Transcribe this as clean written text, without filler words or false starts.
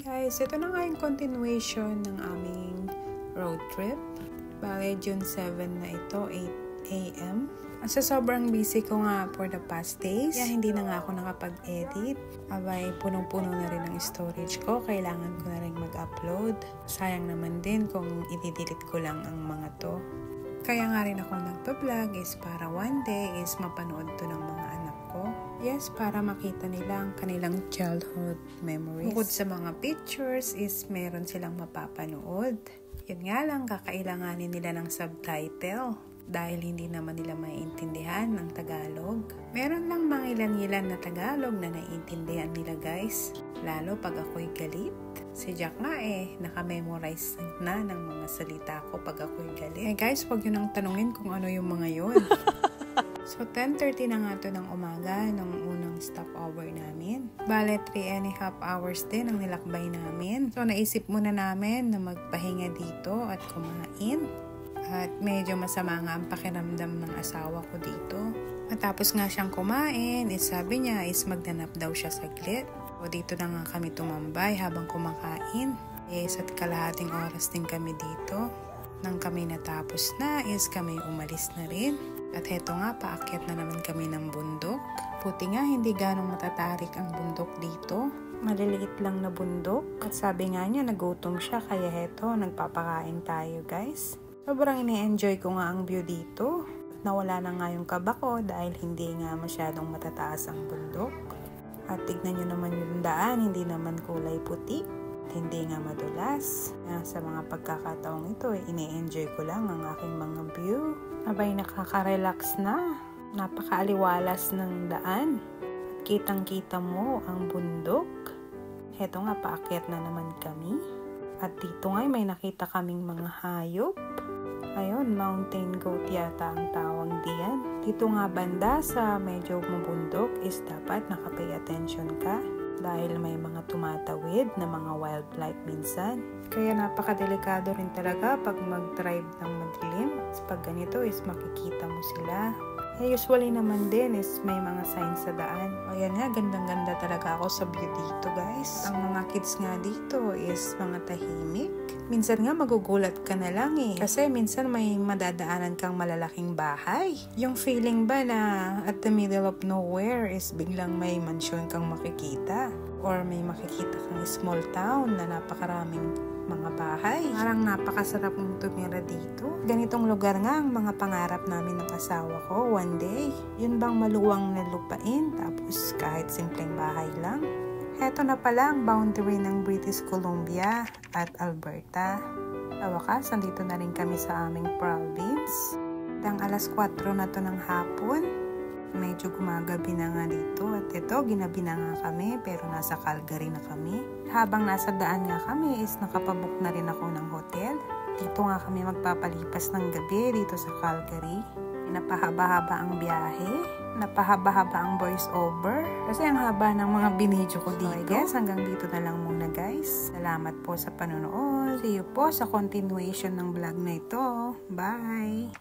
guys, ito na nga yung continuation ng aming road trip. Bale, June 7 na ito, 8 AM. Sa sobrang busy ko nga for the past days, kaya hindi na nga ako nakapag-edit. Abay, punong-puno na rin ang storage ko. Kailangan ko na rin mag-upload. Sayang naman din kung i-delete ko lang ang mga to. Kaya nga rin ako nagpa-vlog is para one day is mapanood to ng mga anak ko. Yes, para makita nila ang kanilang childhood memories. Bukod sa mga pictures is meron silang mapapanood. Yun nga lang, kakailanganin nila ng subtitle dahil hindi naman nila maiintindihan ng Tagalog. Meron lang mga ilan-ilan na Tagalog na naiintindihan nila guys. Lalo pag ako'y galit. Si Jack nga naka-memorize na ng mga salita ko pag ako'y galit. Guys, wag yun ang tanungin kung ano yung mga yun. So, 10:30 na nga to ng umaga nung unang stopover namin. Bale, 3.5 hours din ang nilakbay namin. So, naisip muna namin na magpahinga dito at kumain. At medyo masama nga ang pakiramdam ng asawa ko dito. Matapos nga siyang kumain, sabi niya is magdanap daw siya saglit. So, dito na nga kami tumambay habang kumakain. Isa't kalahating oras din kami dito. Nang kami natapos na is kami umalis na rin. At heto nga, paakyat na naman kami ng bundok. Puti nga, hindi ganong matatarik ang bundok dito. Maliliit lang na bundok. At sabi nga niya, nagutom siya. Kaya heto, nagpapakain tayo guys. Sobrang ini-enjoy ko nga ang view dito. Nawala na nga yung kaba ko dahil hindi nga masyadong matataas ang bundok. At tignan nyo naman yung daan, hindi naman kulay puti. Hindi nga madulas. Sa mga pagkakataong ito, ini-enjoy ko lang ang aking mga view. Abay, nakaka-relax na. Napakaaliwalas ng daan. At kitang-kita mo ang bundok. Heto nga, paakyat na naman kami. At dito nga, may nakita kaming mga hayop. Ayun, mountain goat yata ang tawag diyan. Dito nga banda sa medyo mabundok is dapat nakapay attention ka. Dahil may mga tumatawid na mga wildlife minsan. Kaya napakadelikado rin talaga pag mag-drive ng madilim. Pag ganito is makikita mo sila. Usually naman din is may mga signs sa daan. Ayan nga, gandang-ganda talaga ako sa view dito guys. Ang mga kids nga dito is mga tahimik. Minsan nga magugulat ka na lang kasi minsan may madadaanan kang malalaking bahay. Yung feeling ba na at the middle of nowhere is biglang may mansyon kang makikita. Or may makikita kang small town na napakaraming mga bahay. Parang napakasarap mong tumira dito. Ganitong lugar nga ang mga pangarap namin ng asawa ko one day. Yun bang maluwang na lupain tapos kahit simpleng bahay lang. Heto na pala ang boundary ng British Columbia at Alberta. Sa wakas, nandito na rin kami sa aming province. Dang alas 4 na to ng hapon. Medyo gumagabi na nga dito. At ito, ginabi na nga kami pero nasa Calgary na kami. Habang nasa daan nga kami is nakapabook na rin ako ng hotel. Dito nga kami magpapalipas ng gabi dito sa Calgary. Napahaba-haba ang biyahe. Napahaba-haba ang voice over. Kasi ang haba ng mga binidyo ko dito. So, I guess hanggang dito na lang muna guys. Salamat po sa panonood. See you po sa continuation ng vlog na ito. Bye!